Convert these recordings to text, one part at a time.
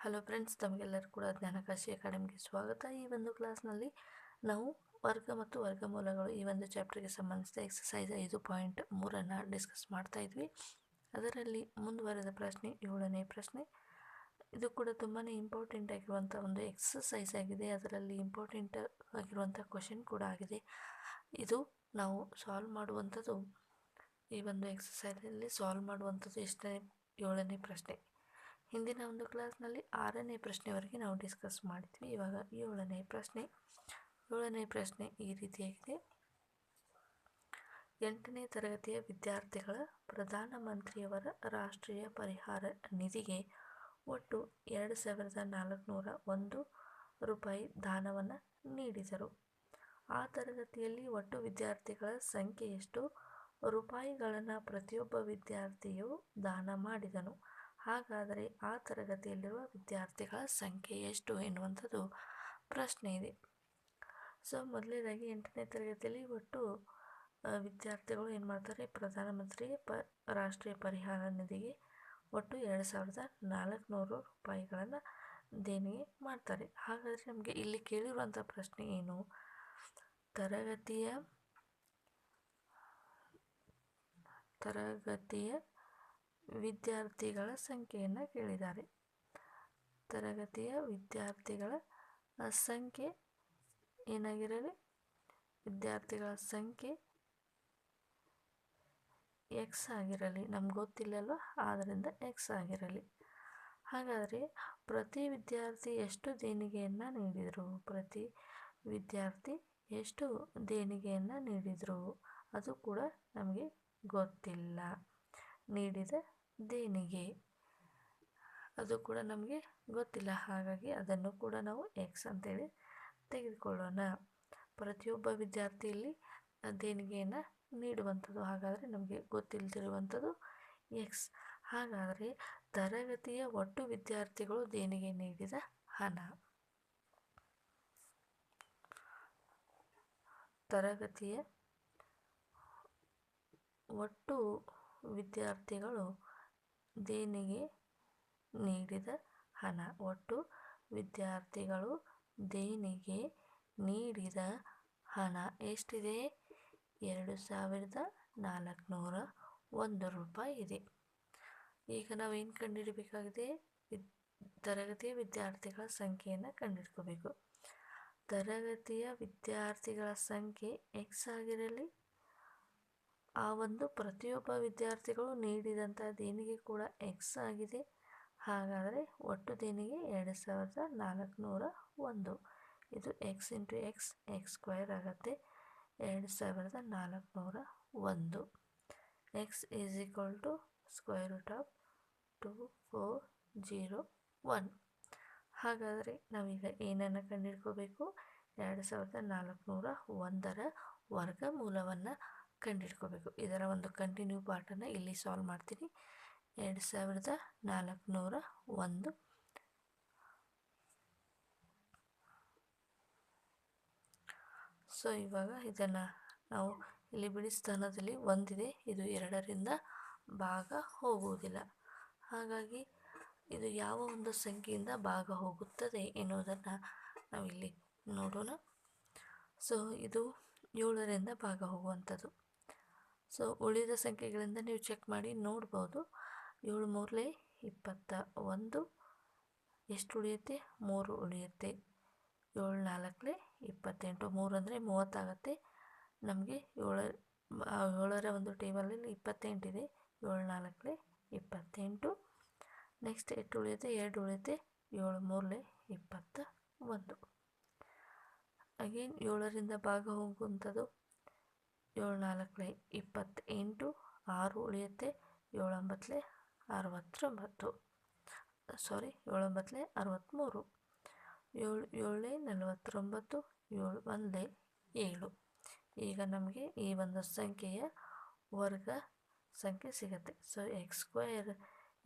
Hello friends, ತಮಗೆಲ್ಲರೂ ಕೂಡ ಜ್ಞಾನಕಾಶಿ ಅಕಾಡೆಮಿಗೆ ಸ್ವಾಗತ. ಈ ಒಂದು ಕ್ಲಾಸ್ನಲ್ಲಿ ನಾವು ವರ್ಗ ಮತ್ತು ವರ್ಗಮೂಲಗಳು ಈ ಒಂದು ಚಾಪ್ಟರ್ಗೆ ಸಂಬಂಧಿಸಿದ ಎಕ್ಸಸೈಸ್ 5.3 ಡಿಸ್ಕಸ್ ಮಾಡ್ತಾ ಇದ್ವಿ. ಅದರಲ್ಲಿ ಮುಂದುವರೆದ ಪ್ರಶ್ನೆ 7ನೇ ಪ್ರಶ್ನೆ. ಇದು ಕೂಡ ತುಂಬಾ ಇಂಪಾರ್ಟೆಂಟ್ ಆಗಿರುವಂಥ ಒಂದು ಎಕ್ಸಸೈಸ್ ಆಗಿದೆ. ಅದರಲ್ಲಿ ಇಂಪಾರ್ಟೆಂಟ್ ಆಗಿರುವಂಥ ಕ್ವಶನ್ ಕೂಡ ಆಗಿದೆ. ಇದು ನಾವು ಸಾಲ್ವ್ ಮಾಡುವಂಥದ್ದು, ಈ ಒಂದು ಎಕ್ಸಸೈಸಲ್ಲಿ ಸಾಲ್ವ್ ಮಾಡುವಂಥದ್ದು 7ನೇ ಪ್ರಶ್ನೆ. ಹಿಂದಿನ ಒಂದು ಕ್ಲಾಸ್ನಲ್ಲಿ 6ನೇ ಪ್ರಶ್ನೆವರೆಗೆ ನಾವು ಡಿಸ್ಕಸ್ ಮಾಡಿದ್ವಿ. ಇವಾಗ 7ನೇ ಪ್ರಶ್ನೆ ಈ ರೀತಿಯಾಗಿದೆ. 8ನೇ ತರಗತಿಯ ವಿದ್ಯಾರ್ಥಿಗಳ ಪ್ರಧಾನಮಂತ್ರಿಯವರ ರಾಷ್ಟ್ರೀಯ ಪರಿಹಾರ ನಿಧಿಗೆ ಒಟ್ಟು 2401 ರೂಪಾಯಿ ದಾನವನ್ನು ನೀಡಿದರು. ಆ ತರಗತಿಯಲ್ಲಿ ಒಟ್ಟು ವಿದ್ಯಾರ್ಥಿಗಳ ಸಂಖ್ಯೆ ಎಷ್ಟು? ರೂಪಾಯಿಗಳನ್ನು ಪ್ರತಿಯೊಬ್ಬ ವಿದ್ಯಾರ್ಥಿಯು ದಾನ ಮಾಡಿದನು. ಹಾಗಾದರೆ ಆ ತರಗತಿಯಲ್ಲಿರುವ ವಿದ್ಯಾರ್ಥಿಗಳ ಸಂಖ್ಯೆ ಎಷ್ಟು ಎನ್ನುವಂಥದ್ದು ಪ್ರಶ್ನೆ ಇದೆ. ಸೊ ಮೊದಲನೇದಾಗಿ 8ನೇ ತರಗತಿಯಲ್ಲಿ ಒಟ್ಟು ವಿದ್ಯಾರ್ಥಿಗಳು ಏನು ಮಾಡ್ತಾರೆ, ಪ್ರಧಾನಮಂತ್ರಿ ರಾಷ್ಟ್ರೀಯ ಪರಿಹಾರ ನಿಧಿಗೆ ಒಟ್ಟು 2400 ರೂಪಾಯಿಗಳನ್ನು ದೇಣಿಗೆ ಮಾಡ್ತಾರೆ. ಹಾಗಾದರೆ ನಮಗೆ ಇಲ್ಲಿ ಕೇಳಿರುವಂಥ ಪ್ರಶ್ನೆ ಏನು? ತರಗತಿಯ ವಿದ್ಯಾರ್ಥಿಗಳ ಸಂಖ್ಯೆಯನ್ನು ಕೇಳಿದ್ದಾರೆ. ತರಗತಿಯ ವಿದ್ಯಾರ್ಥಿಗಳ ಸಂಖ್ಯೆ ಏನಾಗಿರಲಿ? ವಿದ್ಯಾರ್ಥಿಗಳ ಸಂಖ್ಯೆ ಎಕ್ಸ್ ಆಗಿರಲಿ. ನಮ್ಗೆ ಗೊತ್ತಿಲ್ಲಲ್ವ, ಆದ್ದರಿಂದ ಎಕ್ಸ್ ಆಗಿರಲಿ. ಹಾಗಾದರೆ ಪ್ರತಿ ವಿದ್ಯಾರ್ಥಿ ಎಷ್ಟು ದೇಣಿಗೆಯನ್ನು ನೀಡಿದರು? ಪ್ರತಿ ವಿದ್ಯಾರ್ಥಿ ಎಷ್ಟು ದೇಣಿಗೆಯನ್ನು ನೀಡಿದರು ಅದು ಕೂಡ ನಮಗೆ ಗೊತ್ತಿಲ್ಲ. ನೀಡಿದ ದೇಣಿಗೆ ಅದು ಕೂಡ ನಮಗೆ ಗೊತ್ತಿಲ್ಲ. ಹಾಗಾಗಿ ಅದನ್ನು ಕೂಡ ನಾವು ಎಕ್ಸ್ ಅಂತೇಳಿ ತೆಗೆದುಕೊಳ್ಳೋಣ. ಪ್ರತಿಯೊಬ್ಬ ವಿದ್ಯಾರ್ಥಿಯಲ್ಲಿ ದೇಣಿಗೆಯನ್ನು ನೀಡುವಂಥದ್ದು, ಹಾಗಾದರೆ ನಮಗೆ ಗೊತ್ತಿಲ್ಲದಿರುವಂಥದ್ದು ಎಕ್ಸ್. ಹಾಗಾದರೆ ತರಗತಿಯ ಒಟ್ಟು ವಿದ್ಯಾರ್ಥಿಗಳು ದೇಣಿಗೆ ನೀಡಿದ ಹಣ. ತರಗತಿಯ ಒಟ್ಟು ವಿದ್ಯಾರ್ಥಿಗಳು ದೇಣಿಗೆ ನೀಡಿದ ಹಣ. ಒಟ್ಟು ವಿದ್ಯಾರ್ಥಿಗಳು ದೇಣಿಗೆ ನೀಡಿದ ಹಣ ಎಷ್ಟಿದೆ? 2401 ರೂಪಾಯಿ ಇದೆ. ಈಗ ನಾವೇನು ಕಂಡುಹಿಡಬೇಕಾಗಿದೆ? ತರಗತಿಯ ವಿದ್ಯಾರ್ಥಿಗಳ ಸಂಖ್ಯೆಯನ್ನು ಕಂಡುಹಿಡ್ಕೋಬೇಕು. ತರಗತಿಯ ವಿದ್ಯಾರ್ಥಿಗಳ ಸಂಖ್ಯೆ ಎಕ್ಸ್ ಆಗಿರಲಿ. ಆ ಒಂದು ಪ್ರತಿಯೊಬ್ಬ ವಿದ್ಯಾರ್ಥಿಗಳು ನೀಡಿದಂಥ ದೇಣಿಗೆ ಕೂಡ ಎಕ್ಸ್ ಆಗಿದೆ. ಹಾಗಾದರೆ ಒಟ್ಟು ದೇಣಿಗೆ 2401. ಇದು x into x, x square ಆಗುತ್ತೆ. 2401. X is equal to square root of 2401. ಹಾಗಾದರೆ ನಾವೀಗ ಏನನ್ನು ಕಂಡುಹಿಡ್ಕೋಬೇಕು? 2401ರ ವರ್ಗಮೂಲವನ್ನು ಕಂಡುಹಿಡ್ಕೋಬೇಕು. ಇದರ ಒಂದು ಕಂಟಿನ್ಯೂ ಪಾರ್ಟನ್ನು ಇಲ್ಲಿ ಸಾಲ್ವ್ ಮಾಡ್ತೀನಿ. 2401. ಸೊ ಇವಾಗ ಇದನ್ನು ನಾವು ಇಲ್ಲಿ ಬಿಡಿ ಸ್ಥಾನದಲ್ಲಿ ಒಂದಿದೆ, ಇದು 2ರಿಂದ ಭಾಗ ಹೋಗುವುದಿಲ್ಲ. ಹಾಗಾಗಿ ಇದು ಯಾವ ಒಂದು ಸಂಖ್ಯೆಯಿಂದ ಭಾಗ ಹೋಗುತ್ತದೆ ಎನ್ನುವುದನ್ನು ನಾವಿಲ್ಲಿ ನೋಡೋಣ. ಸೊ ಇದು 7ರಿಂದ ಭಾಗ ಹೋಗುವಂಥದ್ದು. ಸೊ ಉಳಿದ ಸಂಖ್ಯೆಗಳಿಂದ ನೀವು ಚೆಕ್ ಮಾಡಿ ನೋಡ್ಬೋದು. 7 ಮೂರಲೆ 21, ಎಷ್ಟು ಉಳಿಯುತ್ತೆ? 3 ಉಳಿಯುತ್ತೆ. 7 ನಾಲ್ಕಲೆ 28, 3 ಅಂದರೆ 30 ಆಗುತ್ತೆ. ನಮಗೆ 7ರ ಒಂದು ಟೇಬಲಲ್ಲಿ 28 ಇದೆ. 7 ನಾಲ್ಕಲೆ 28. ನೆಕ್ಸ್ಟ್ 8 ಉಳಿಯುತ್ತೆ, 2 ಉಳಿಯುತ್ತೆ. 7 ಮೂರಲೆ 21. ಅಗೇನ್ 7ರಿಂದ ಭಾಗ ಹೋಗುವಂಥದ್ದು. 7 ನಾಲ್ಕಲೆ 28, 6 ಉಳಿಯುತ್ತೆ. 7 ಒಂಬತ್ತಲೆ 69, 7 ಒಂಬತ್ತಲೆ 63, 7 ಏಳಲೆ 49, 7 ಒಂದಲೆ 7. ಈಗ ನಮಗೆ ಈ ಒಂದು ಸಂಖ್ಯೆಯ ವರ್ಗ ಸಂಖ್ಯೆ ಸಿಗುತ್ತೆ. So x square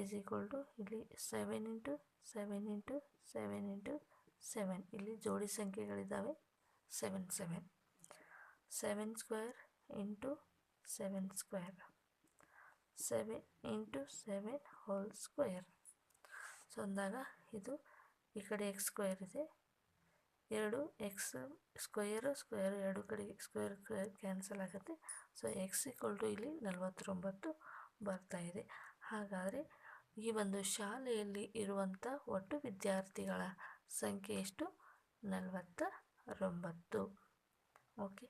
is equal to ಇಲ್ಲಿ 7 ಇಂಟು 7 ಇಂಟು 7 ಇಂಟು 7. ಇಲ್ಲಿ ಜೋಡಿ ಸಂಖ್ಯೆಗಳಿದ್ದಾವೆ. 7 7 7 square into 7 square, 7 into 7 whole square. So ಅಂದಾಗ ಇದು ಈ ಕಡೆ ಎಕ್ಸ್ ಸ್ಕ್ವೇರ್ ಇದೆ, ಎರಡು ಎಕ್ಸ್ ಸ್ಕ್ವೇರ್ ಎರಡು ಕಡೆ ಸ್ಕ್ವೇರ್ ಕ್ಯಾನ್ಸಲ್ ಆಗುತ್ತೆ. ಸೊ ಎಕ್ಸ್ ಈಕ್ವಲ್ ಟು ಇಲ್ಲಿ 49 ಬರ್ತಾ ಇದೆ. ಹಾಗಾದರೆ ಈ ಒಂದು ಶಾಲೆಯಲ್ಲಿ ಇರುವಂಥ ಒಟ್ಟು ವಿದ್ಯಾರ್ಥಿಗಳ ಸಂಖ್ಯೆ ಎಷ್ಟು? 49. ಓಕೆ,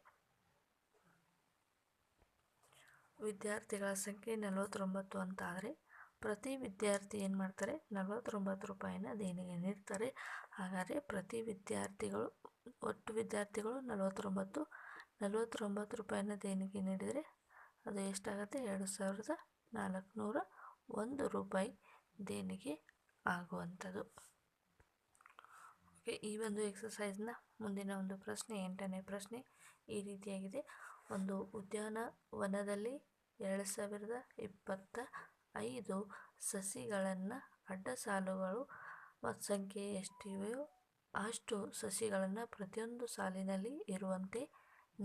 ವಿದ್ಯಾರ್ಥಿಗಳ ಸಂಖ್ಯೆ 49 ಅಂತಾದರೆ ಪ್ರತಿ ವಿದ್ಯಾರ್ಥಿ ಏನು ಮಾಡ್ತಾರೆ? 49 ರೂಪಾಯಿನ ದೇಣಿಗೆ ನೀಡ್ತಾರೆ. ಹಾಗಾದರೆ ಪ್ರತಿ ವಿದ್ಯಾರ್ಥಿಗಳು ಒಟ್ಟು ವಿದ್ಯಾರ್ಥಿಗಳು 49 ರೂಪಾಯಿನ ದೇಣಿಗೆ ನೀಡಿದರೆ ಅದು ಎಷ್ಟಾಗುತ್ತೆ? 2401 ರೂಪಾಯಿ ದೇಣಿಗೆ ಆಗುವಂಥದ್ದು. ಓಕೆ, ಈ ಒಂದು ಎಕ್ಸಸೈಸ್ನ ಮುಂದಿನ ಒಂದು ಪ್ರಶ್ನೆ, 8ನೇ ಪ್ರಶ್ನೆ ಈ ರೀತಿಯಾಗಿದೆ. ಒಂದು ಉದ್ಯಾನವನದಲ್ಲಿ 2025 ಸಸಿಗಳನ್ನು ಅಡ್ಡ ಸಾಲುಗಳು ಮತ್ತು ಸಂಖ್ಯೆ ಎಷ್ಟಿವೆಯೋ ಅಷ್ಟು ಸಸಿಗಳನ್ನು ಪ್ರತಿಯೊಂದು ಸಾಲಿನಲ್ಲಿ ಇರುವಂತೆ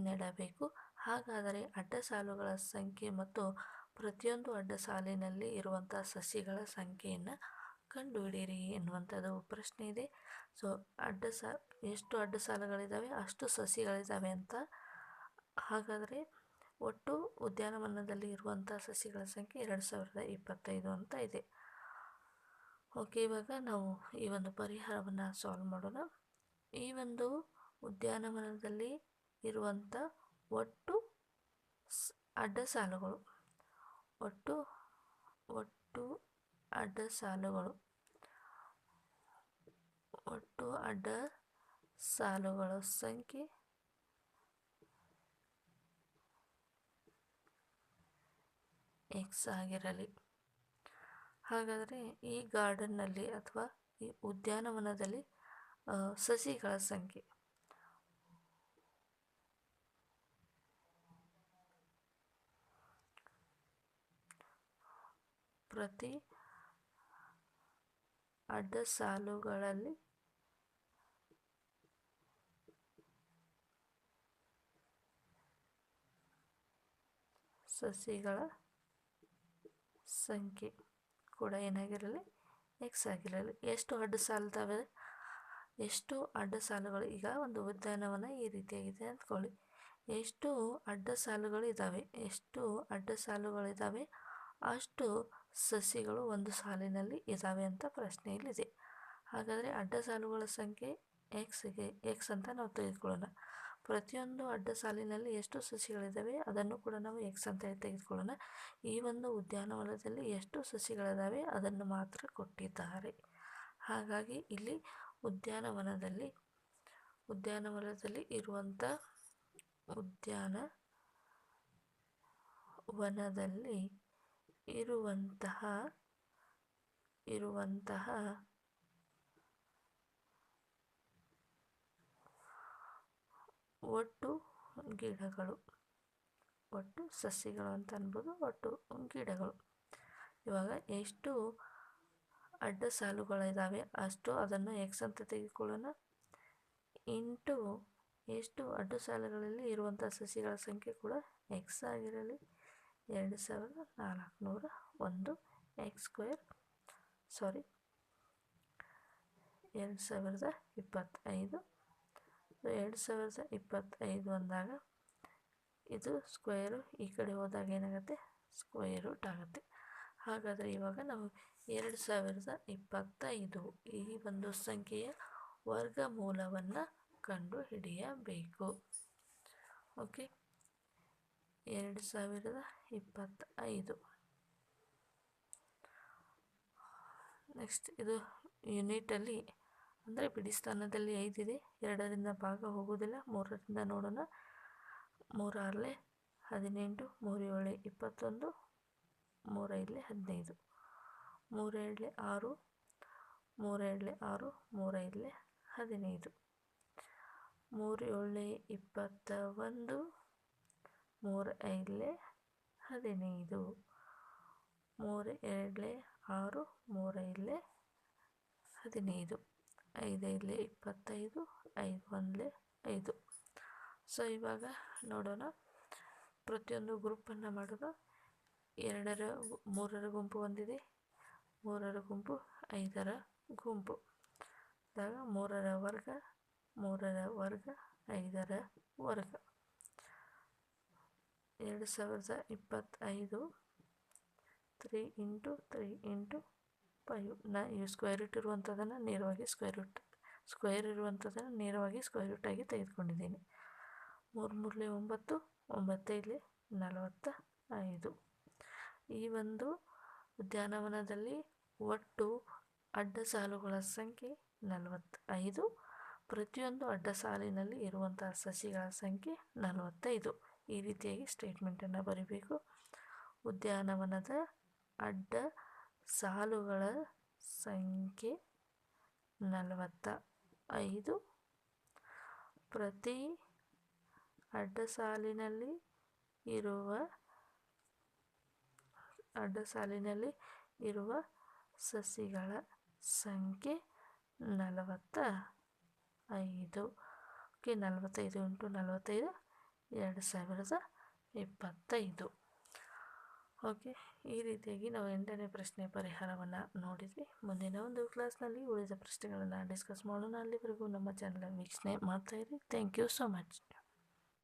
ನೆಡಬೇಕು. ಹಾಗಾದರೆ ಅಡ್ಡ ಸಾಲುಗಳ ಸಂಖ್ಯೆ ಮತ್ತು ಪ್ರತಿಯೊಂದು ಅಡ್ಡ ಸಾಲಿನಲ್ಲಿ ಇರುವಂಥ ಸಸಿಗಳ ಸಂಖ್ಯೆಯನ್ನು ಕಂಡುಹಿಡಿಯಿರಿ ಎನ್ನುವಂಥದ್ದು ಪ್ರಶ್ನೆ ಇದೆ. ಸೊ ಎಷ್ಟು ಅಡ್ಡ ಸಾಲುಗಳಿದ್ದಾವೆ ಅಷ್ಟು ಸಸಿಗಳಿದ್ದಾವೆ ಅಂತ. ಹಾಗಾದರೆ ಒಟ್ಟು ಉದ್ಯಾನವನದಲ್ಲಿ ಇರುವಂಥ ಸಸಿಗಳ ಸಂಖ್ಯೆ 2025 ಅಂತ ಇದೆ. ಓಕೆ, ಇವಾಗ ನಾವು ಈ ಒಂದು ಪರಿಹಾರವನ್ನು ಸಾಲ್ವ್ ಮಾಡೋಣ. ಈ ಒಂದು ಉದ್ಯಾನವನದಲ್ಲಿ ಇರುವಂಥ ಒಟ್ಟು ಅಡ್ಡ ಸಾಲುಗಳು, ಒಟ್ಟು ಅಡ್ಡ ಸಾಲುಗಳು, ಒಟ್ಟು ಅಡ್ಡ ಸಾಲುಗಳ ಸಂಖ್ಯೆ ಎಕ್ಸ್ ಆಗಿರಲಿ. ಹಾಗಾದರೆ ಈ ಗಾರ್ಡನ್ನಲ್ಲಿ ಅಥವಾ ಈ ಉದ್ಯಾನವನದಲ್ಲಿ ಸಸಿಗಳ ಸಂಖ್ಯೆ ಪ್ರತಿ ಅಡ್ಡ ಸಾಲುಗಳಲ್ಲಿ ಸಸಿಗಳ ಸಂಖ್ಯೆ ಕೂಡ ಏನಾಗಿರಲಿ? ಎಕ್ಸ್ ಆಗಿರಲಿ. ಎಷ್ಟು ಅಡ್ಡ ಸಾಲುತ್ತವೆ? ಎಷ್ಟು ಅಡ್ಡ ಸಾಲುಗಳು? ಈಗ ಒಂದು ಉದ್ಯಾನವನ ಈ ರೀತಿಯಾಗಿದೆ ಅಂದ್ಕೊಳ್ಳಿ. ಎಷ್ಟು ಅಡ್ಡ ಸಾಲುಗಳಿದ್ದಾವೆ, ಎಷ್ಟು ಅಡ್ಡ ಸಾಲುಗಳಿದ್ದಾವೆ ಅಷ್ಟು ಸಸಿಗಳು ಒಂದು ಸಾಲಿನಲ್ಲಿ ಇದ್ದಾವೆ ಅಂತ ಪ್ರಶ್ನೆಯಲ್ಲಿದೆ. ಹಾಗಾದರೆ ಅಡ್ಡ ಸಾಲುಗಳ ಸಂಖ್ಯೆ ಎಕ್ಸ್ ಅಂತ ನಾವು ತೆಗೆದುಕೊಳ್ಳೋಣ. ಪ್ರತಿಯೊಂದು ಅಡ್ಡ ಸಾಲಿನಲ್ಲಿ ಎಷ್ಟು ಸಸಿಗಳಿದ್ದಾವೆ ಅದನ್ನು ಕೂಡ ನಾವು ಎಕ್ಸ್ ಅಂತ ತೆಗೆದುಕೊಳ್ಳೋಣ. ಈ ಒಂದು ಉದ್ಯಾನವನದಲ್ಲಿ ಎಷ್ಟು ಸಸಿಗಳಿದ್ದಾವೆ ಅದನ್ನು ಮಾತ್ರ ಕೊಟ್ಟಿದ್ದಾರೆ. ಹಾಗಾಗಿ ಇಲ್ಲಿ ಉದ್ಯಾನವನದಲ್ಲಿ ಇರುವಂಥ ಒಟ್ಟು ಗಿಡಗಳು, ಒಟ್ಟು ಸಸಿಗಳು ಅಂತ ಅನ್ಬೋದು, ಒಟ್ಟು ಗಿಡಗಳು. ಇವಾಗ ಎಷ್ಟು ಅಡ್ಡ ಸಾಲುಗಳಿದ್ದಾವೆ ಅಷ್ಟು ಅದನ್ನು ಎಕ್ಸ್ ಅಂತ ತೆಗೆದುಕೊಳ್ಳೋಣ, ಇಂಟು ಎಷ್ಟು ಅಡ್ಡ ಸಾಲುಗಳಲ್ಲಿ ಇರುವಂಥ ಸಸಿಗಳ ಸಂಖ್ಯೆ ಕೂಡ ಎಕ್ಸ್ ಆಗಿರಲಿ. 2401 ಎಕ್ಸ್ ಸ್ಕ್ವೇರ್ 2025. 2025 ಅಂದಾಗ ಇದು ಸ್ಕ್ವೇರು ಈ ಕಡೆ ಹೋದಾಗ ಏನಾಗುತ್ತೆ? ಸ್ಕ್ವೇರ್ ರೂಟ್ ಆಗುತ್ತೆ. ಹಾಗಾದರೆ ಇವಾಗ ನಾವು 2025 ಈ ಒಂದು ಸಂಖ್ಯೆಯ ವರ್ಗಮೂಲವನ್ನು ಕಂಡುಹಿಡಿಯಬೇಕು. ಓಕೆ, 2025. ನೆಕ್ಸ್ಟ್ ಇದು ಯೂನಿಟಲ್ಲಿ ಅಂದರೆ ಬಿಡಿ ಸ್ಥಾನದಲ್ಲಿ 5 ಇದೆ, 2ರಿಂದ ಭಾಗ ಹೋಗೋದಿಲ್ಲ, 3ರಿಂದ ನೋಡೋಣ. 3 6 18, 3 7 21, 3 5 15, 3 7 6, 3 7 6, 3 5 15, 3 7 21, 3 5 15, 3 2 6, 3 5 15, 5 5 25, 5 1 5. ಸೊ ಇವಾಗ ನೋಡೋಣ, ಪ್ರತಿಯೊಂದು ಗ್ರೂಪನ್ನು ಮಾಡೋಣ. 3ರ ಗುಂಪು ಒಂದಿದೆ, 3ರ ಗುಂಪು 5ರ ಗುಂಪು ಆದಾಗ 3ರ ವರ್ಗ 3ರ ವರ್ಗ 5ರ ವರ್ಗ 2025 3 ಇಂಟು 3 ಇಂಟು 5. ಇವು ಸ್ಕ್ವೇರ್ ರೂಟ್ ಇರುವಂಥದ್ದನ್ನು ನೇರವಾಗಿ ಸ್ಕ್ವೇರ್ ಇರುವಂಥದ್ದನ್ನು ನೇರವಾಗಿ ಸ್ಕ್ವೇರ್ ರೂಟಾಗಿ ತೆಗೆದುಕೊಂಡಿದ್ದೀನಿ. 3 3 9 9 45. ಈ ಒಂದು ಉದ್ಯಾನವನದಲ್ಲಿ ಒಟ್ಟು ಅಡ್ಡ ಸಾಲುಗಳ ಸಂಖ್ಯೆ 45. ಪ್ರತಿಯೊಂದು ಅಡ್ಡ ಸಾಲಿನಲ್ಲಿ ಇರುವಂತಹ ಸಸಿಗಳ ಸಂಖ್ಯೆ 45. ಈ ರೀತಿಯಾಗಿ ಸ್ಟೇಟ್ಮೆಂಟನ್ನು ಬರೀಬೇಕು. ಉದ್ಯಾನವನದ ಅಡ್ಡ ಸಾಲುಗಳ ಸಂಖ್ಯೆ 45. ಪ್ರತಿ ಅಡ್ಡ ಸಾಲಿನಲ್ಲಿ ಇರುವ ಸಸಿಗಳ ಸಂಖ್ಯೆ 45. Okay, 45 into 45 2025. ಓಕೆ, ಈ ರೀತಿಯಾಗಿ ನಾವು 8ನೇ ಪ್ರಶ್ನೆ ಪರಿಹಾರವನ್ನು ನೋಡಿದ್ವಿ. ಮುಂದಿನ ಒಂದು ಕ್ಲಾಸ್ನಲ್ಲಿ ಉಳಿದ ಪ್ರಶ್ನೆಗಳನ್ನು ಡಿಸ್ಕಸ್ ಮಾಡೋಣ. ಅಲ್ಲಿವರೆಗೂ ನಮ್ಮ ಚಾನಲ್ ವೀಕ್ಷಣೆ ಮಾಡ್ತಾಯಿರಿ. Thank you so much.